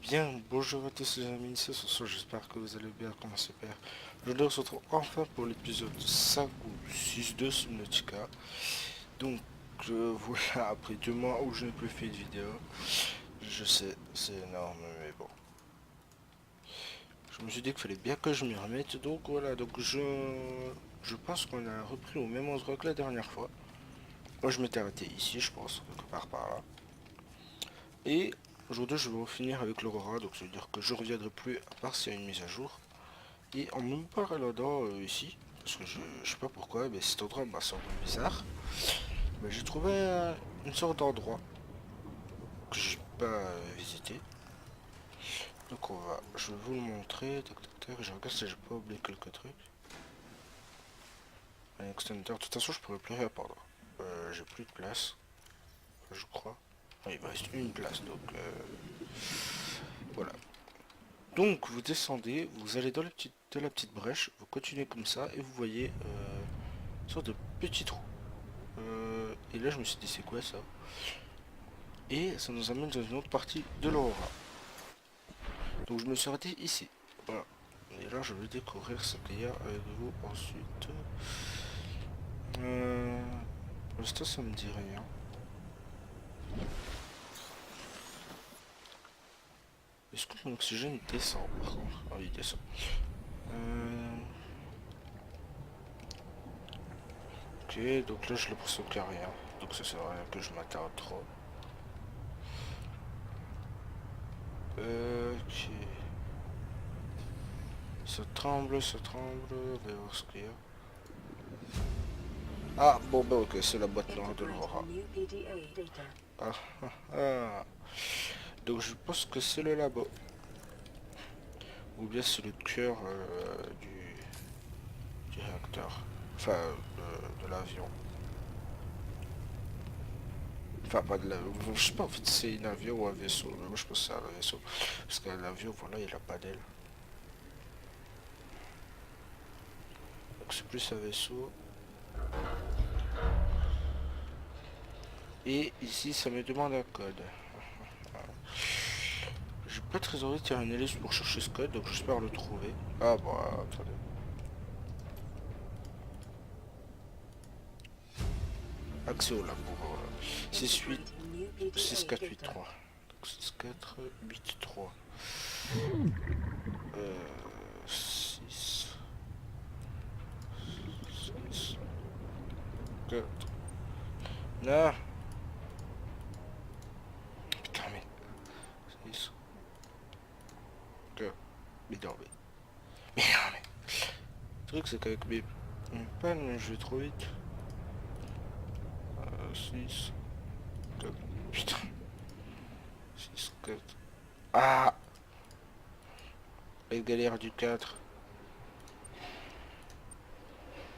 Bien, bonjour à tous les amis, c'est Soso, j'espère que vous allez bien, comment c'est père. Je nous retrouve enfin pour l'épisode 5 ou 6 de Subnautica. Donc voilà, après 2 mois où je n'ai plus fait de vidéo, je sais, c'est énorme, mais bon. Je me suis dit qu'il fallait bien que je m'y remette, donc voilà, donc je pense qu'on a repris au même endroit que la dernière fois. Moi je m'étais arrêté ici, je pense, quelque part par là. Et aujourd'hui je vais finir avec l'Aurora, donc ça veut dire que je reviendrai plus à part s'il y a une mise à jour. Et en me baladant ici, parce que je sais pas pourquoi, mais cet endroit m'a semblé bizarre, mais j'ai trouvé une sorte d'endroit que j'ai pas visité. Donc je vais vous le montrer, tac tac tac, je regarde si j'ai pas oublié quelques trucs. Un extender, de toute façon je pourrais plus rien prendre. J'ai plus de place, je crois. Ah, il me reste une place, donc voilà. Donc vous descendez, vous allez dans la petite brèche, vous continuez comme ça et vous voyez une sorte de petit trou. Et là je me suis dit c'est quoi ça? Et ça nous amène dans une autre partie de l'Aurora. Donc je me suis arrêté ici. Voilà. Et là je vais découvrir ce qu'il y a avec vous ensuite. Pour l'instant ça me dit rien. Est-ce que mon oxygène descend par contre? Ah oui il descend. Ok, donc là j'ai l'impression qu'il n'y a rien. Donc ça sert à rien que je m'attarde trop. Ok. Ça tremble, on va voir ce qu'il y a. Ah bon bah ok, c'est la boîte noire de l'Aurora. Ah, ah, ah. Donc je pense que c'est le labo. Ou bien c'est le cœur du réacteur. Enfin, de l'avion. Enfin, pas de l'avion. Je sais pas en fait si c'est un avion ou un vaisseau. Mais moi je pense que c'est un vaisseau. Parce qu'un avion, voilà, il a pas d'aile. Donc c'est plus un vaisseau. Et ici, ça me demande un code. J'ai pas très envie de faire une hélice pour chercher ce code, donc j'espère le trouver. Ah bon, attendez. Accès au labo. 6-8, 6-4-8-3. Donc 6-4-8-3. 6, 6, 4. Non. Putain, mais. 6, 4. Mais non, mais non, mais. Le truc, c'est qu'avec mes pannes, je vais trop vite. 6, 4. Putain. 6, 4. Ah! La galère du 4.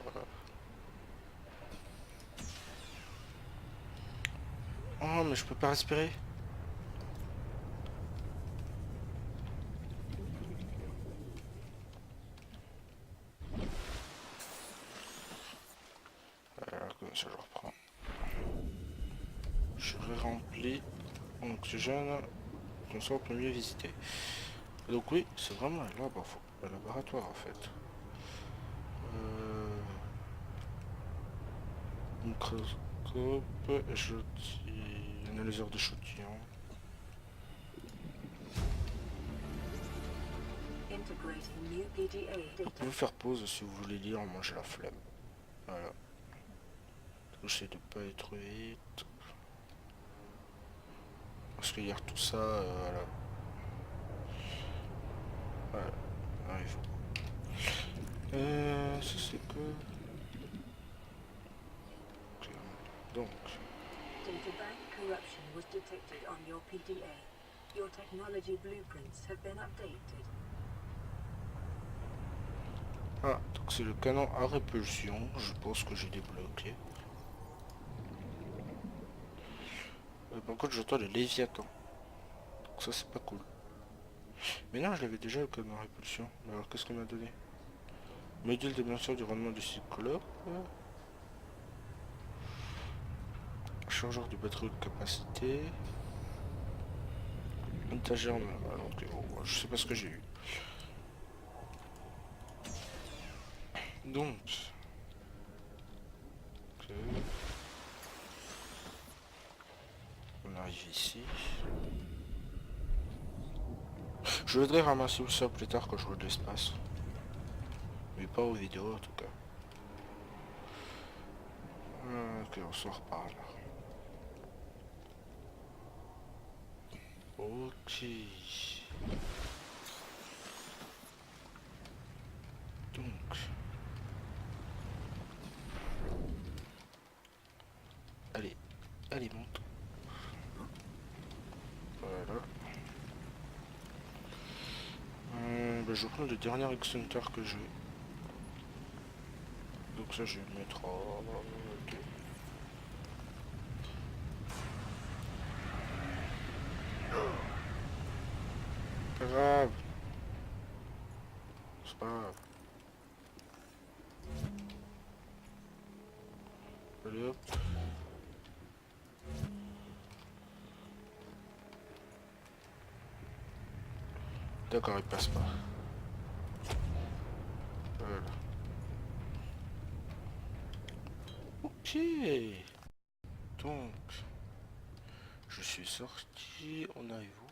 Voilà. Oh, mais je peux pas respirer. Voilà, comme ça je reprends. Je remplis en oxygène. Comme ça on peut mieux visiter. Donc oui, c'est vraiment un laboratoire en fait. Microscope, analyseur d'échantillons. Vous pouvez faire pause si vous voulez lire, moi j'ai la flemme. Voilà. J'essaie de pas être trop vite. Parce que lire tout ça, voilà. Voilà. Ah, il faut. Ça c'est que. Ok. Donc. Databank corruption was detected on your PDA. Your technology blueprints have been updated. Ah, donc c'est le canon à répulsion. Je pense que j'ai débloqué. Par contre, j'entends le Léviathan. Donc ça, c'est pas cool. Mais non, je l'avais déjà le canon à répulsion. Mais alors, qu'est-ce qu'on m'a donné? Module de mesure du rendement du cyclope. chargeur de batterie de capacité. Étagère, ok, bon, je sais pas ce que j'ai eu. Donc, ok. On arrive ici. Je voudrais ramasser ça plus tard quand je vois de l'espace. Mais pas aux vidéos en tout cas. Ok, on sort par là. Ok. Donc. Allez, allez, monte. Voilà. Je prends le dernier extincteur que j'ai. Donc ça, je vais le mettre en... Ok. Pas grave. C'est pas grave. Allez hop. D'accord, il passe pas. Voilà. Ok. Donc, je suis sorti. On arrive où?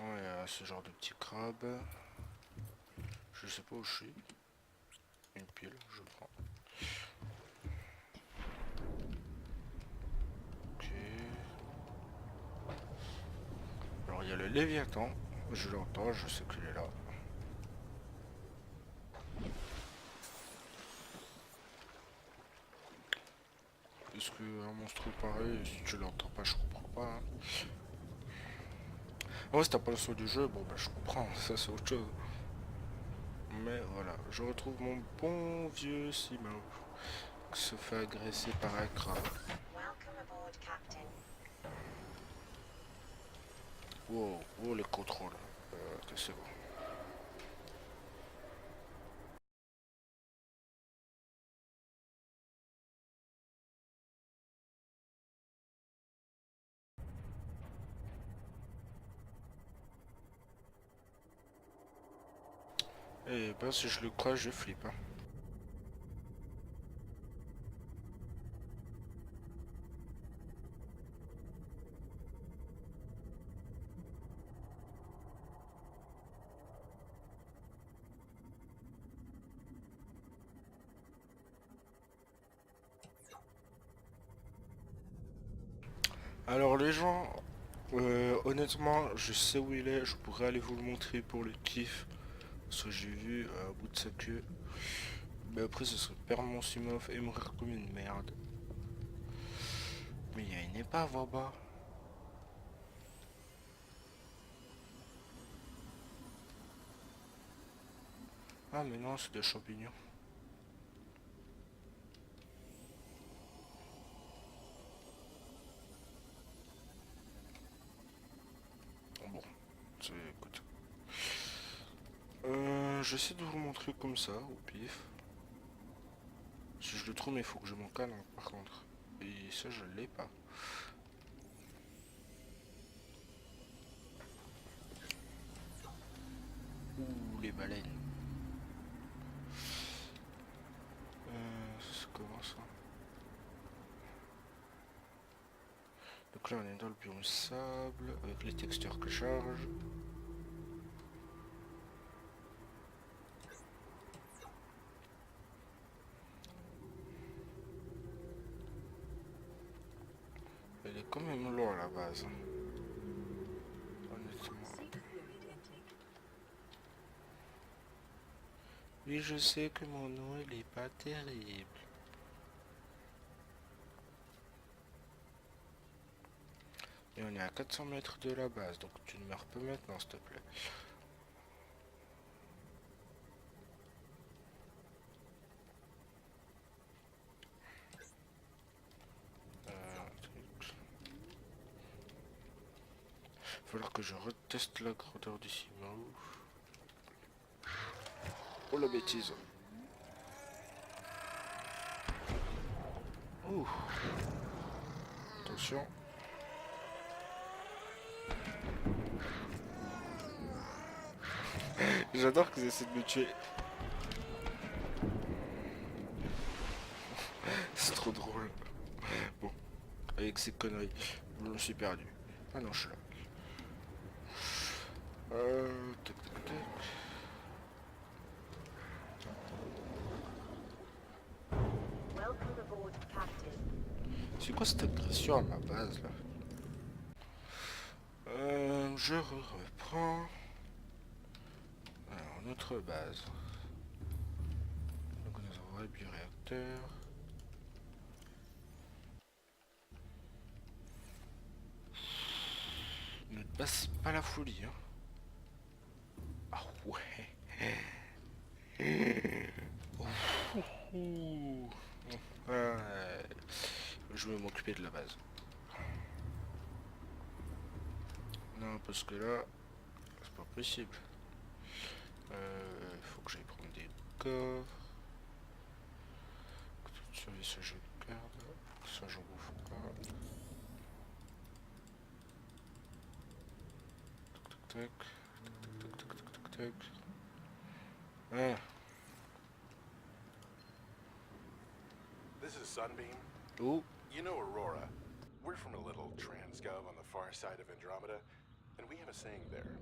Ouais, il y a ce genre de petit crabe. Je sais pas où je suis. Une pile, je prends. Ok. Alors il y a le Léviathan. Je l'entends, je sais qu'il est là. Est-ce qu'un monstre pareil, si tu l'entends pas, je comprends pas. Hein. Ouais, si t'as pas le son du jeu, bon bah je comprends, ça c'est autre chose. Mais voilà, je retrouve mon bon vieux Simon qui se fait agresser par un crabe. Wow, wow les contrôles. Ok, c'est bon. Eh ben si je le crois, je flippe. Hein. Alors les gens, honnêtement, je sais où il est, je pourrais aller vous le montrer pour le kiff. Parce que j'ai vu au bout de sa queue. Mais après ce serait perdre mon Simov et mourir comme une merde. Mais il y a une épave en bas. Ah mais non, c'est des champignons. Bon, c'est... écoute. J'essaie de vous le montrer comme ça, au pif. Si je le trouve, mais il faut que je m'en calme par contre. Et ça, je l'ai pas. Ouh, les baleines. C'est comment ça? Donc là, on est dans le biome sable, avec les textures que je charge. Elle est quand même loin à la base. Hein. Honnêtement. Oui, je sais que mon nom, il est pas terrible. Et on est à 400 mètres de la base, donc tu ne meurs pas maintenant, s'il te plaît. Il va falloir que je reteste la grandeur du ciment. Oh la bêtise. Ouh. Attention. J'adore qu'ils essaient de me tuer. C'est trop drôle. Bon, avec ces conneries, je me suis perdu. Ah non, je suis là. Tac, tac, tac. Welcome aboard, Captain. C'est quoi cette agression à ma base là? Je reprends. Alors, notre base. Donc nous avons un bioréacteur. Notre base c'est pas la folie hein. Ah ouais. Ouh. Ouais. Je vais m'occuper de la base. Non parce que là, c'est pas possible. Faut que j'aille prendre des coffres. Surveiller ça je garde. Ça j'en bouffe pas. Tac, tac, tac, tac, tac, tac. Ah. This is Sunbeam. Oh. You know Aurora. We're from a little Transgov on the far side of Andromeda, and we have a saying there.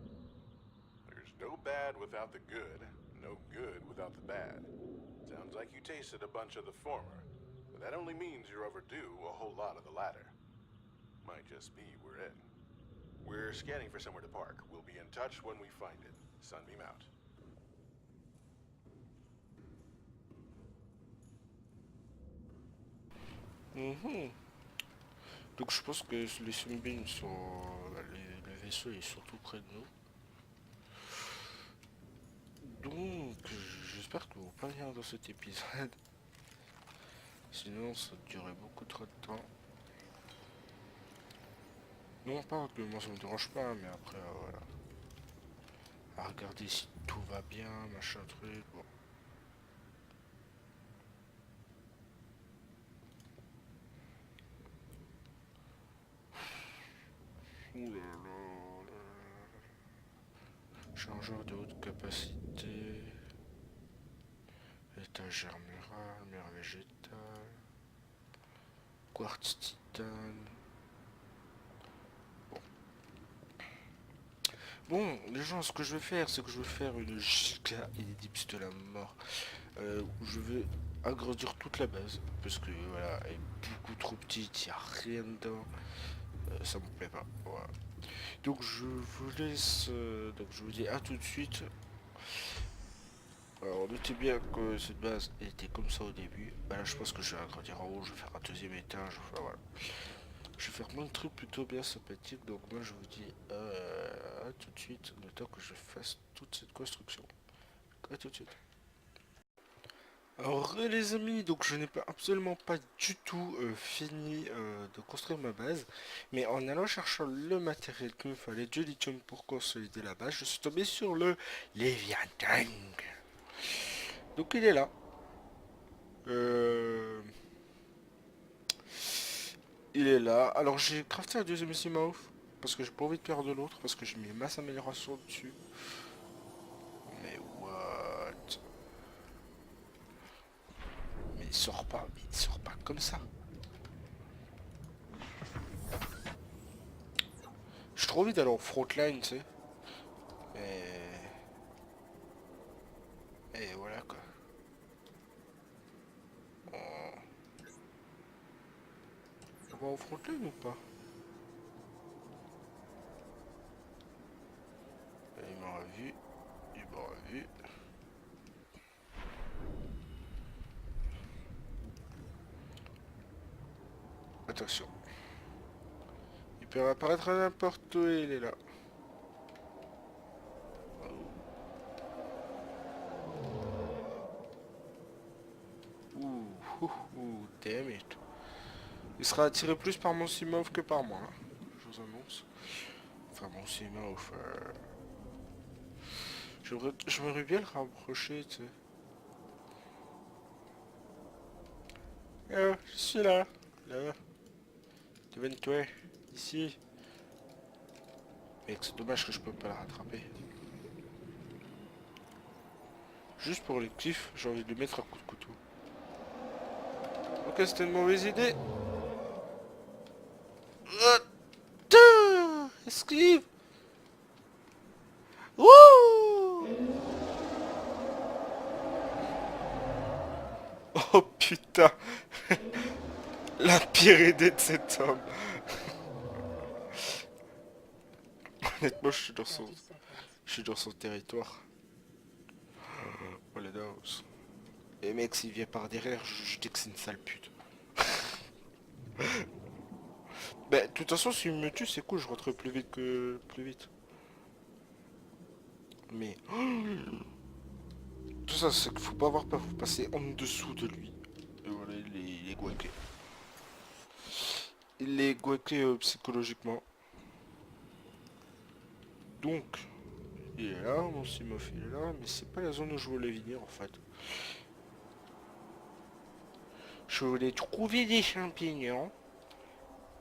There's no bad without the good, no good without the bad. Sounds like you tasted a bunch of the former, but that only means you're overdue a whole lot of the latter. Might just be we're in. We're scanning for somewhere to park. We'll be in touch when we find it. Sunbeam out. Donc je pense que les Sunbeams sont... les vaisseaux ils sont tout près de nous. Donc j'espère qu'ils vont pas venir dans cet épisode. Sinon ça durerait beaucoup trop de temps. Non pas que moi ça me dérange pas, mais après voilà. À regarder si tout va bien, machin truc, bon. Ouh là là là là. Changeur de haute capacité. Étagère murale, mer végétale. Quartz titane. Bon, les gens, ce que je vais faire, c'est que je vais faire une giga ellipse de la mort. Où je vais agrandir toute la base. Parce que voilà, elle est beaucoup trop petite, il n'y a rien dedans. Ça me plaît pas. Voilà. Donc je vous laisse. Donc je vous dis à tout de suite. Alors notez bien que cette base était comme ça au début. Bah là je pense que je vais agrandir en haut, je vais faire un deuxième étage. Enfin voilà. Je vais faire plein de trucs plutôt bien sympathiques. Donc moi je vous dis à tout de suite. Le temps que je fasse toute cette construction. À tout de suite. Alors les amis, donc je n'ai pas absolument pas du tout fini de construire ma base, mais en allant chercher le matériel qu'il me fallait, du lithium pour consolider la base, je suis tombé sur le Léviathan. Donc il est là. Euh, Il est là. Alors j'ai crafté un deuxième Seamouth, parce que j'ai pas envie de perdre l'autre, parce que j'ai mis masse amélioration dessus. Mais what? Mais il sort pas comme ça. J'ai trop envie d'aller en frontline, tu sais. Et voilà quoi. On va en frontline ou pas? Il m'aura vu. Il m'aura vu. Attention. Il peut apparaître à n'importe où et il est là. Ouh, damn it. Il sera attiré plus par mon Seamouth que par moi. Hein. Je vous annonce. Enfin, mon Seamouth. J'aimerais bien le rapprocher, tu sais. Je suis là. Là. Devine-toi, ici. Mec, c'est dommage que je peux pas la rattraper. Juste pour les kiffs, j'ai envie de lui mettre un coup de couteau. Ok, c'était une mauvaise idée. Esquive. Wouh. Oh putain. La pire idée de cet homme. Honnêtement, je suis dans 30 seconds. son territoire. Oh les doses. Et mec, s'il vient par derrière, je dis que c'est une sale pute. Bah, de toute façon, s'il me tue, c'est cool, je rentre plus vite que... plus vite. Mais... tout ça, c'est qu'il faut pas avoir peur, faut passer en dessous de lui. Et voilà, il est guaqué. Il est guaqué psychologiquement. Donc, il est là, mon Simof il est là, mais c'est pas la zone où je voulais venir en fait. Je voulais trouver des champignons,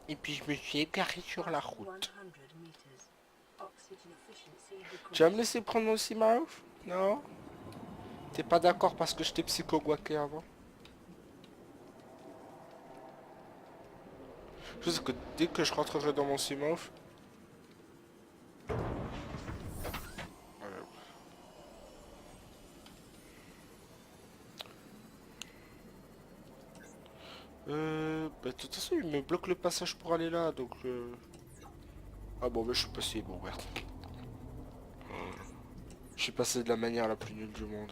et puis je me suis écarté sur la route. 100 meters. Oxygen efficiency Tu vas me decreased. laisser prendre mon Simof? Non? T'es pas d'accord parce que j'étais psycho-guaqué avant? Je sais que dès que je rentrerai dans mon Simof... bah, de toute façon, il me bloque le passage pour aller là, donc... Ah bon, bah, je suis passé, bon, merde. Je suis passé de la manière la plus nulle du monde.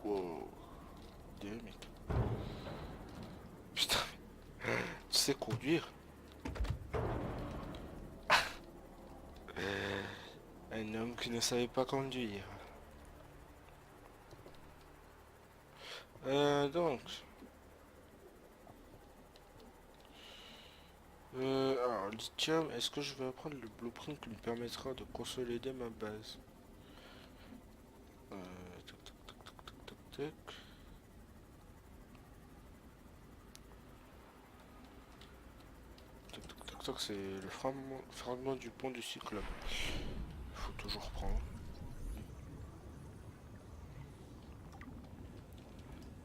Wow. Damn it. Putain, tu sais conduire? Un homme qui ne savait pas conduire. Donc... alors, lithium, est-ce que je vais apprendre le blueprint qui me permettra de consolider ma base? Tac, tac, tac, tac, tac, tac, tac. Tac, tac, tac, tac, c'est le fragment du pont du cyclope. Faut toujours prendre.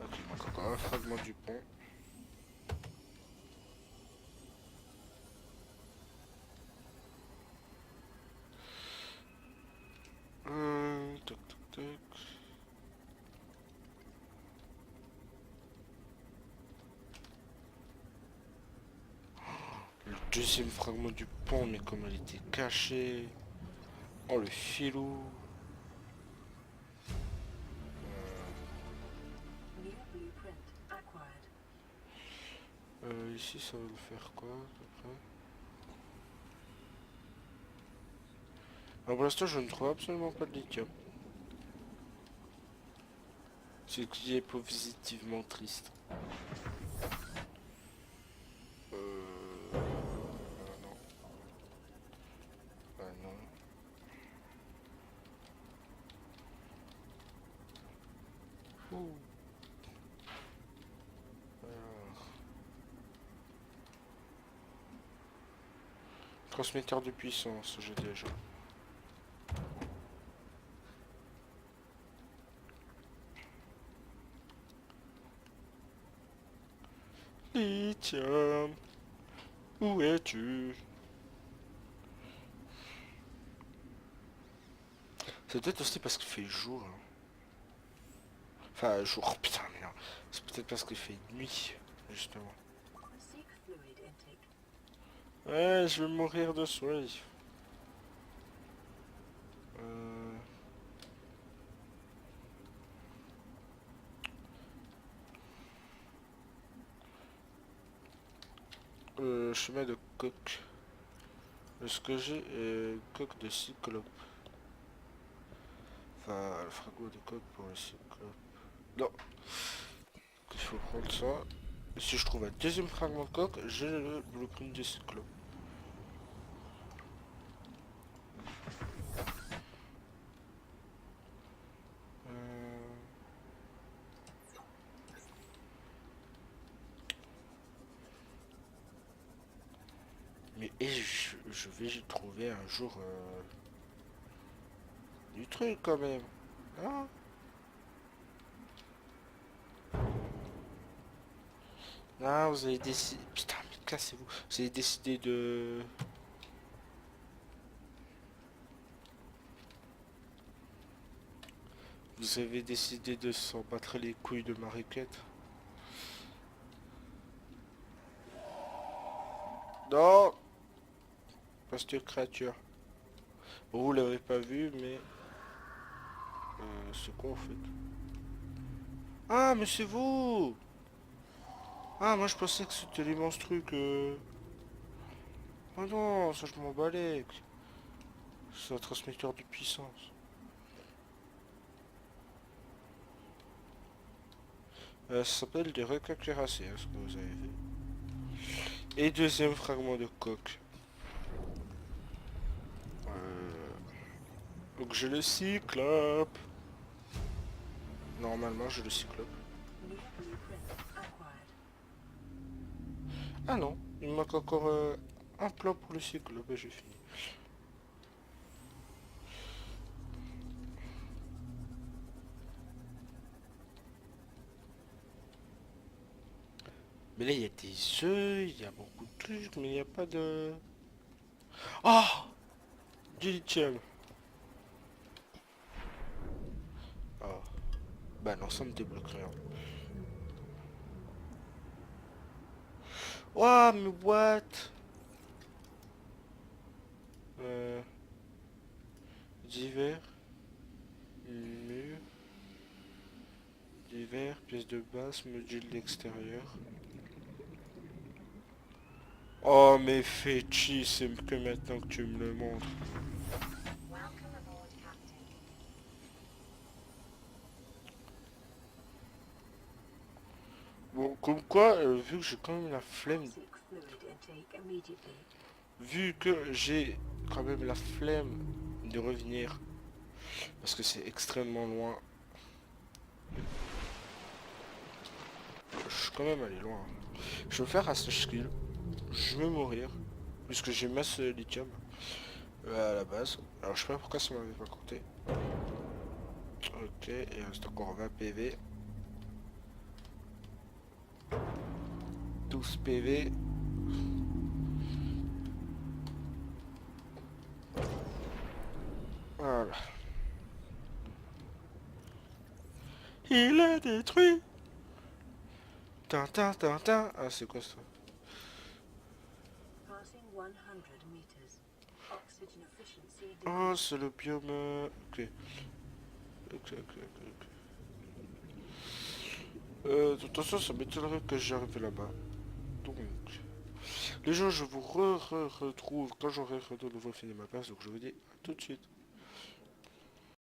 Ok, il manque encore un fragment du pont. Tac, tac, tac. Le deuxième fragment du pont, mais comment il était caché. Oh, le filou. New blueprint acquired. Ici, ça va le faire quoi, à peu près? Alors, pour l'instant, je ne trouve absolument pas de lithium. Ce qui est positivement triste. Non. Ah non. Ouh. Alors. Transmetteur de puissance, j'ai déjà. Lithium, où es-tu? C'est peut-être aussi parce qu'il fait jour. Hein. Enfin, jour, putain, mais non. C'est peut-être parce qu'il fait nuit, justement. Seek fluid intake. Ouais, je vais mourir de soif. Euh... chemin de coque. Ce que j'ai est coque de cyclope. Enfin, le fragment de coque pour le cyclope. Non. Il faut prendre ça. Et si je trouve un deuxième fragment de coque, j'ai le blueprint du cyclope. Mais et je vais trouver un jour du truc quand même. Hein. Ah, vous avez décidé... Putain, mais cassez-vous. Vous avez décidé de... Vous avez décidé de s'en battre les couilles de ma requête. Non. Pas cette créature. Bon, vous l'avez pas vu, mais... c'est quoi en fait? Ah, mais c'est vous! Ah, moi je pensais que c'était les monstrueux que... Oh non, ça je m'en balais. C'est un transmetteur de puissance. Ça s'appelle des requins cuirassés, hein, ce que vous avez vu. Et deuxième fragment de coque. Donc j'ai le cyclope. Normalement j'ai le cyclope. New blueprint acquired. Ah non, il me manque encore un plan pour le cyclope et j'ai fini. Mais là il y a des œufs, il y a beaucoup de trucs, mais il n'y a pas de... Oh! Du lithium. Oh. Bah non, ça me débloque rien. Oh, mais what? Euh... Divers. Mur. Divers, pièce de base, module d'extérieur. Oh mais Féchi, c'est que maintenant que tu me le montres. Welcome aboard, Captain. Bon, comme quoi, vu que j'ai quand même la flemme, Toxic fluid intake immediately. vu que j'ai quand même la flemme de revenir, parce que c'est extrêmement loin, je suis quand même allé loin. Je vais faire un skill, je vais mourir, puisque j'ai masse lithium à la base. Alors je sais pas pourquoi ça m'avait pas compté. Ok, il reste encore 20 PV. 12 PV. Voilà. Il a détruit. Tintin, tintin. Ah, c'est quoi ça? Passing 100 meters. Oxygen efficiency Oh, decreased. c'est le biome... Ok. Ok, ok, ok, ok. De toute façon, ça m'étonnerait que j'arrive là-bas. Donc... Les gens, je vous retrouve quand j'aurai de nouveau fini ma passe. Donc je vous dis à tout de suite.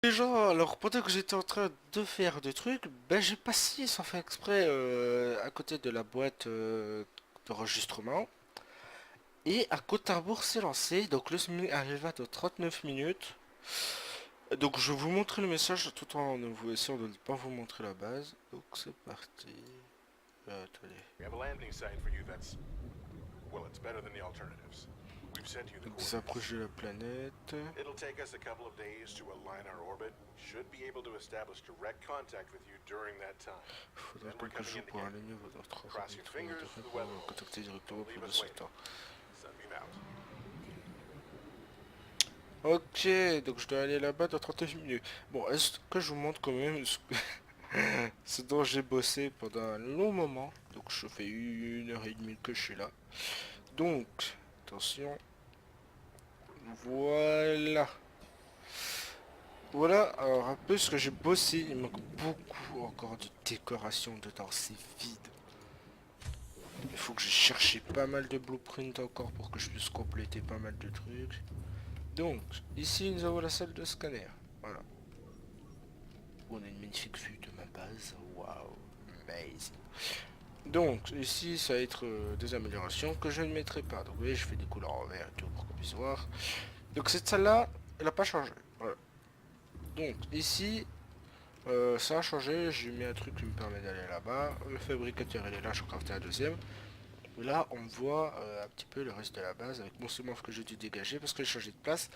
Les gens, alors pendant que j'étais en train de faire des trucs, ben j'ai passé sans faire exprès à côté de la boîte d'enregistrement. Et un compte à rebours s'est lancé, donc le streaming arriva dans 39 minutes. Donc je vais vous montrer le message tout en vous essayant de ne pas vous montrer la base. Donc c'est parti. Attendez. We have a landing site for you that's... well, it's better than the alternatives. We've sent you the Donc coordinates. s'approcher de la planète. It'll take us a couple of days to align our orbit. Should be able to establish direct contact with you during that time. Faudra Then we're quelques coming jours in pour together. aligner votre Cross your fingers for the weather. contacter directement Leave pour us ce later. temps. Sunbeam out. Ok, donc je dois aller là-bas dans 39 minutes. Bon, est-ce que je vous montre quand même ce dont j'ai bossé pendant un long moment. Donc je fais 1 heure et demie que je suis là. Donc, attention. Voilà. Voilà, alors un peu ce que j'ai bossé. Il manque beaucoup encore de décoration dedans, c'est vide. Il faut que j'ai cherché pas mal de blueprints encore pour que je puisse compléter pas mal de trucs. Donc, ici nous avons la salle de scanner. Voilà. On a une magnifique vue de ma base. Waouh, amazing. Donc, ici, ça va être des améliorations que je ne mettrai pas. Donc, vous voyez, je fais des couleurs en vert et tout pour qu'on puisse voir. Donc, cette salle-là, elle n'a pas changé. Voilà. Donc, ici, ça a changé. J'ai mis un truc qui me permet d'aller là-bas. Le fabricateur, il est là, je vais crafter un deuxième. Et là, on voit un petit peu le reste de la base avec mon semence que j'ai dû dégager parce que j'ai changé de place.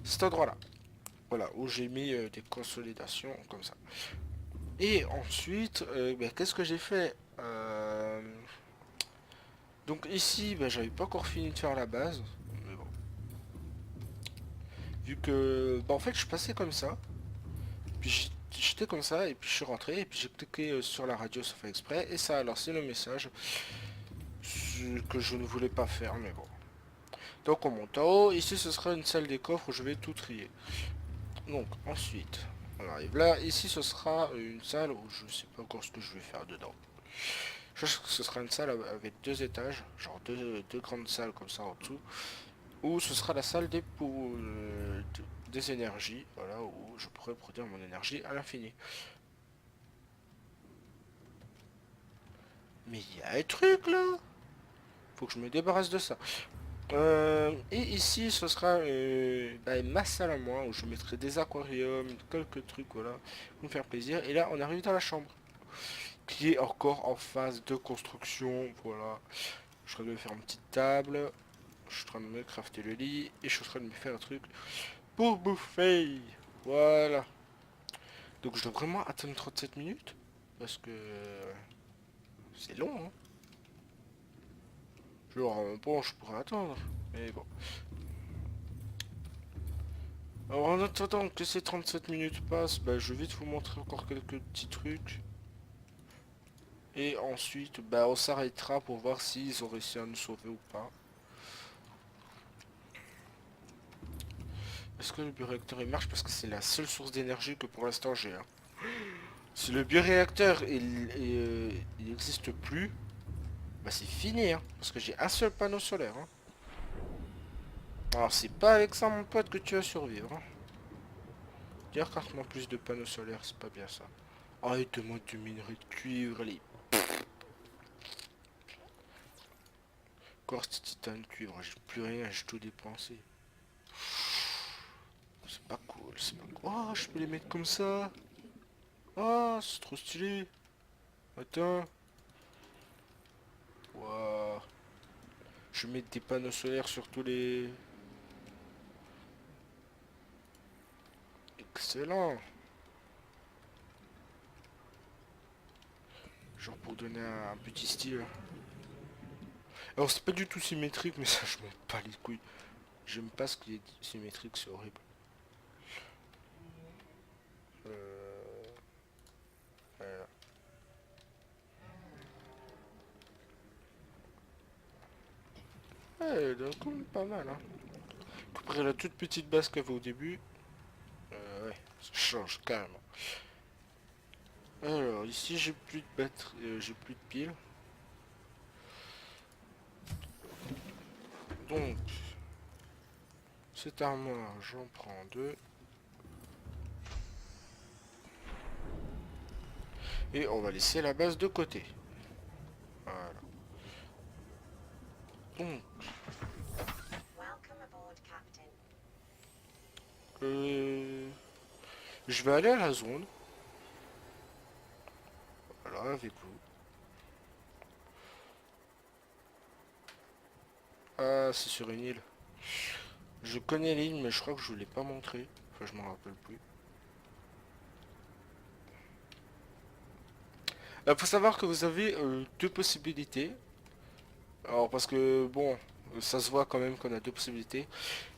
Cet endroit-là. Voilà, où j'ai mis des consolidations comme ça. Et ensuite, ben, qu'est-ce que j'ai fait? Donc ici, ben, j'avais pas encore fini de faire la base. Mais bon. Vu que, ben, en fait, je passais comme ça. Puis j'étais comme ça, et puis je suis rentré, et puis j'ai cliqué sur la radio sans faire exprès, et ça a lancé le message que je ne voulais pas faire, mais bon. Donc on monte en haut, ici ce sera une salle des coffres où je vais tout trier. Donc ensuite, on arrive là, ici ce sera une salle où je sais pas encore ce que je vais faire dedans. Je pense que ce sera une salle avec deux étages, genre deux grandes salles comme ça en dessous, ou ce sera la salle des énergies, voilà, où je pourrais produire mon énergie à l'infini. Mais il y a un truc là. Faut que je me débarrasse de ça. Et ici, ce sera bah, ma salle à moi, où je mettrai des aquariums, quelques trucs, voilà, pour me faire plaisir. Et là, on arrive dans la chambre, qui est encore en phase de construction, voilà. Je suis en train de me faire une petite table, je suis en train de me crafter le lit, et je suis en train de me faire un truc pour bouffer. Voilà. Donc je dois vraiment attendre 37 minutes, parce que c'est long, hein. Genre, bon, je pourrais attendre, mais bon. Alors en attendant que ces 37 minutes passent, bah, je vais vite vous montrer encore quelques petits trucs. Et ensuite, bah, on s'arrêtera pour voir s'ils ont réussi à nous sauver ou pas. Est-ce que le bioréacteur il marche? Parce que c'est la seule source d'énergie que pour l'instant j'ai, hein. Si le bioréacteur il n'existe plus, bah c'est fini, hein. Parce que j'ai un seul panneau solaire, hein. Alors c'est pas avec ça mon pote que tu vas survivre, hein. Dire quand on a plus de panneaux solaires, c'est pas bien ça. Oh, il demande du minerai de cuivre, les quartz, titane, cuivre, j'ai plus rien, j'ai tout dépensé. C'est pas cool, c'est pas cool. Oh, je peux les mettre comme ça. Oh, c'est trop stylé. Attends. Waouh. Je vais mettre des panneaux solaires sur tous les... Excellent. Genre pour donner un petit style. Alors c'est pas du tout symétrique, mais ça je m'en bats les couilles. J'aime pas ce qui est symétrique, c'est horrible. Voilà. Ouais, elle est quand même pas mal, hein. Comparé à la toute petite base qu'il y avait au début, ouais, ça change carrément. Alors, ici j'ai plus de batterie, j'ai plus de piles. Donc, cette armoire, j'en prends deux. Et on va laisser la base de côté. Voilà. Donc, euh, je vais aller à la zone. Voilà, avec vous. Ah, c'est sur une île. Je connais l'île, mais je crois que je vous l'ai pas montré. Enfin, je m'en rappelle plus. Faut savoir que vous avez deux possibilités. Alors, parce que, bon, ça se voit quand même qu'on a deux possibilités.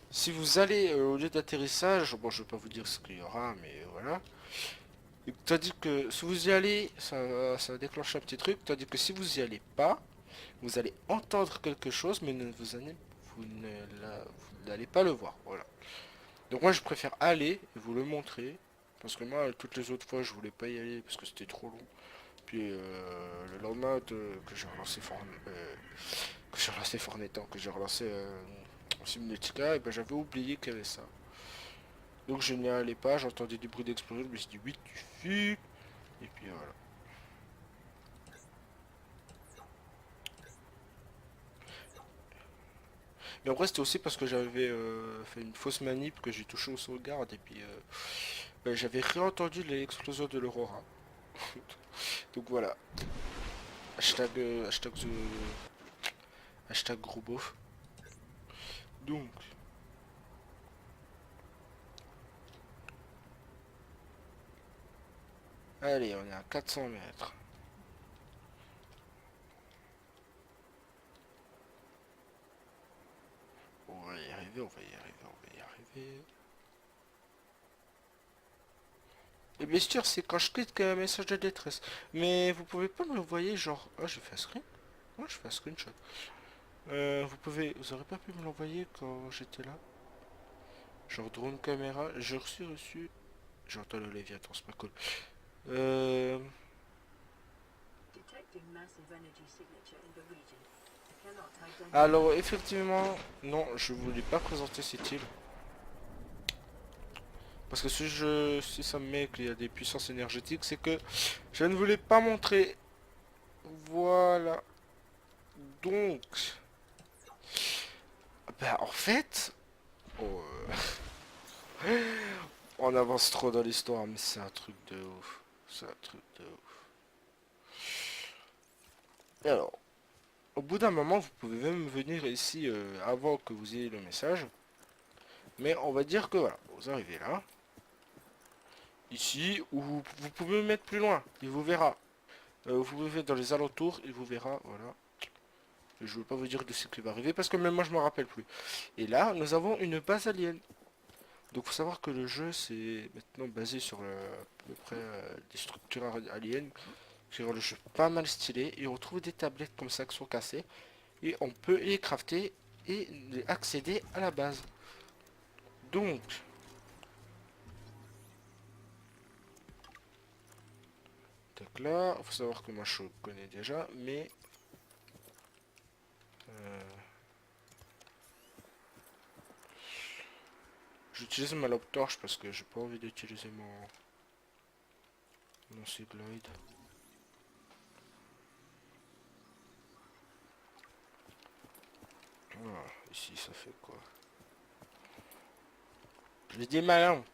Si vous allez au lieu d'atterrissage, bon, je vais pas vous dire ce qu'il y aura, mais voilà. Tandis que si vous y allez, ça va déclencher un petit truc. Tandis que si vous y allez pas, vous allez entendre quelque chose, mais vous n'allez pas le voir. Voilà. Donc moi je préfère aller et vous le montrer. Parce que moi, toutes les autres fois, je voulais pas y aller parce que c'était trop long. Puis le lendemain que j'ai relancé Fornetan, que j'ai relancé Subnautica, et ben j'avais oublié qu'il y avait ça. Donc je n'y allais pas, j'entendais du bruit d'explosion, je me suis dit oui tu fuis. Et puis voilà. Mais en vrai c'était aussi parce que j'avais fait une fausse manip que j'ai touché au sauvegarde et puis ben, j'avais réentendu l'explosion de l'Aurora. Donc voilà. Hashtag Hashtag gros beauf. Donc. Allez, on est à 400 mètres. On va y arriver, on va y arriver, on va y arriver. Et bien sûr, c'est quand je clique un message de détresse. Mais vous pouvez pas me l'envoyer genre... Ah, j'ai fait un screen. Ouais, je fais un screenshot. Vous aurez pas pu me l'envoyer quand j'étais là. Genre drone caméra. J'ai reçu. J'entends le Léviathan, c'est pas cool. Euh... Detecting massive energy signature in the region. Cannot identify. Alors effectivement, non, je voulais pas présenter cette île. Parce que si ça me met qu'il y a des puissances énergétiques, c'est que je ne voulais pas montrer. Voilà. Donc, bah en fait, oh, on avance trop dans l'histoire, mais c'est un truc de ouf. C'est un truc de ouf. Et alors, au bout d'un moment, vous pouvez même venir ici avant que vous ayez le message. Mais on va dire que voilà, vous arrivez là. Ici, ou vous pouvez me mettre plus loin, il vous verra. Vous pouvez mettre dans les alentours, il vous verra, voilà. Je ne veux pas vous dire de ce qui va arriver parce que même moi je me rappelle plus. Et là, nous avons une base alien. Donc faut savoir que le jeu c'est maintenant basé sur à peu près des structures aliens qui rend le jeu pas mal stylé. Et on trouve des tablettes comme ça qui sont cassées. Et on peut les crafter et accéder à la base. Donc, donc là, faut savoir que moi je connais déjà, mais euh, j'utilise ma lampe torche parce que j'ai pas envie d'utiliser mon cycloïde. Voilà, ici ça fait quoi? J'ai dit ma lampe.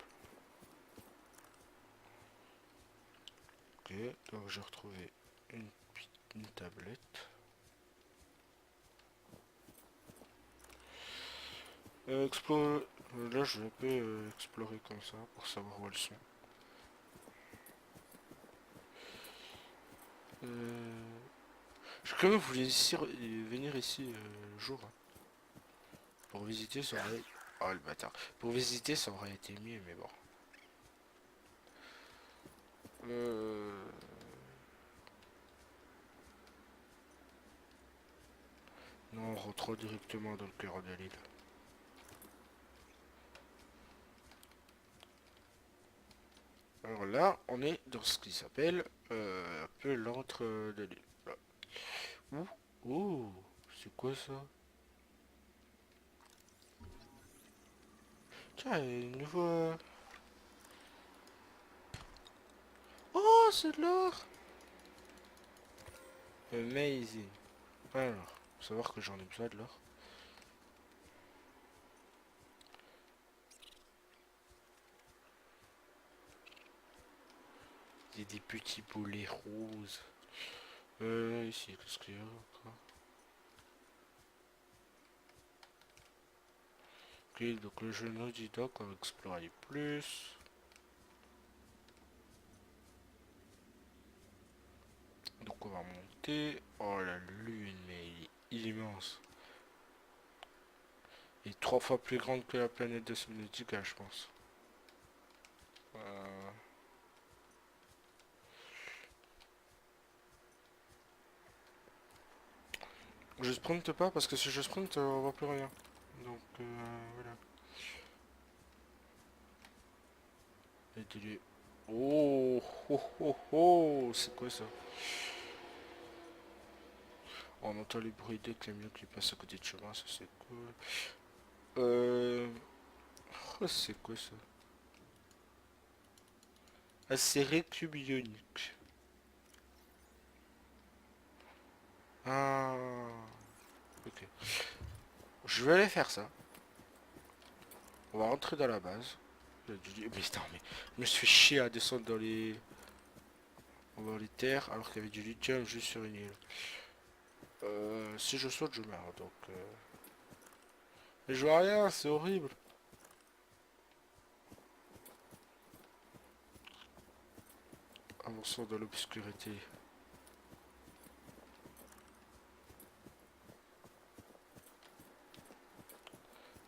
Ok, donc j'ai retrouvé une tablette. Explore... Là je peux explorer comme ça pour savoir où elles sont. Je quand même voulais venir ici le jour. Hein. Pour visiter ça aurait... Oh le bâtard. Pour visiter ça aurait été mieux mais bon. Non, on rentre directement dans le cœur de l'île. Alors là, on est dans ce qui s'appelle un peu l'antre de l'île. Ouh, oh, c'est quoi ça? Tiens, une nouveau... Oh, c'est de l'or! Amazing. Alors, faut savoir que j'en ai besoin de l'or. Il y a des petits boulets roses. Ici, qu'est-ce qu'il y a encore? Ok, donc le jeu nous dit donc on va explorer plus. Donc on va monter. Oh la lune, mais il est immense. Il est 3 fois plus grande que la planète de Subnautica, je pense. Je sprinte pas parce que si je sprinte, on voit plus rien. Donc voilà. Et oh, oh, oh, oh, c'est quoi ça? On entend les bruits des camions qui passent à côté de chemin, ça c'est cool. Oh, c'est quoi ça? Acéré cube ionique. Ah, ok. Je vais aller faire ça. On va rentrer dans la base. Mais putain, mais je me suis chié à descendre dans les terres alors qu'il y avait du lithium juste sur une île. Si je saute, je meurs. Donc, mais je vois rien, c'est horrible. Avançons dans l'obscurité.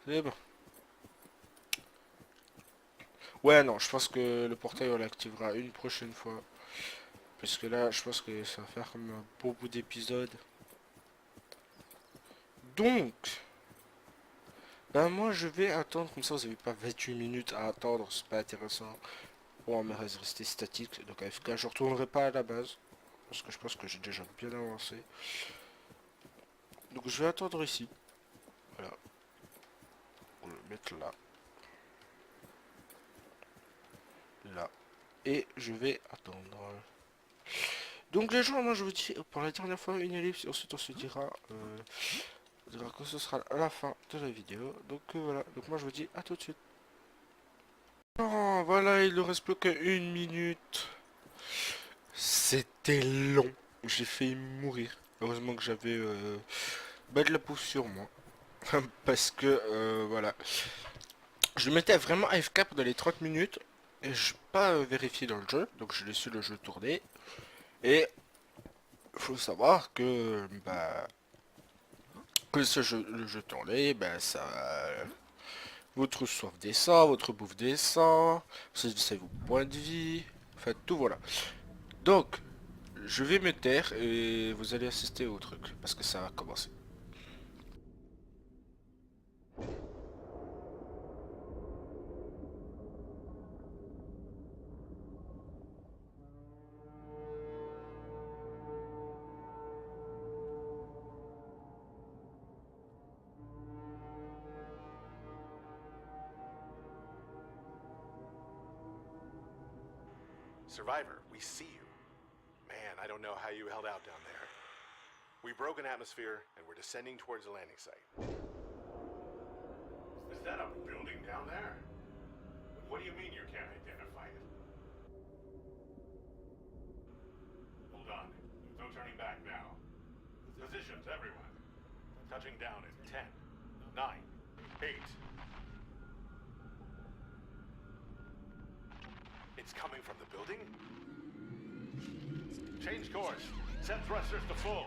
C'est bon. Ouais, non, je pense que le portail on l'activera une prochaine fois. Parce que là, je pense que ça va faire comme un beau bout d'épisode. Donc, ben moi je vais attendre, comme ça vous n'avez pas 28 minutes à attendre, c'est pas intéressant. Bon, mais rester statique, donc AFK, je retournerai pas à la base. Parce que je pense que j'ai déjà bien avancé. Donc je vais attendre ici. Voilà. On va le mettre là. Là. Et je vais attendre. Donc les gens, moi je vous dis pour la dernière fois une ellipse et ensuite on se dira, que ce sera à la fin de la vidéo. Donc voilà, donc moi je vous dis à tout de suite. Oh, voilà, il ne reste plus qu'une minute. C'était long. J'ai failli mourir. Heureusement que j'avais de la pousse sur moi. Parce que voilà. Je mettais vraiment AFK pendant les 30 minutes. Et je n'ai pas vérifié dans le jeu. Donc j'ai laissé le jeu tourner. Et faut savoir que bah que le jeu tournait, bah ça votre soif descend, votre bouffe descend, c'est vos points de vie, enfin tout voilà. Donc je vais me taire et vous allez assister au truc parce que ça va commencer. Survivor, we see you. Man, I don't know how you held out down there. We broke an atmosphere, and we're descending towards the landing site. Is that a building down there? What do you mean you can't identify it? Hold on. No turning back now. Positions, everyone. Touching down in 10, 9, 8. It's coming from the building? Change course. Set thrusters to full.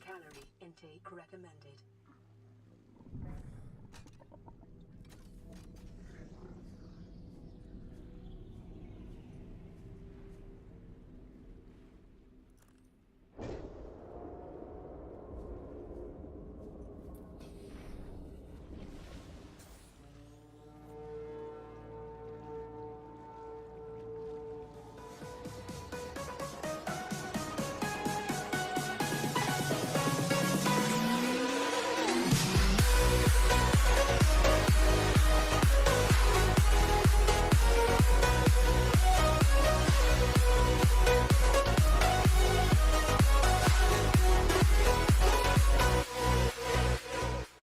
Calorie intake recommended.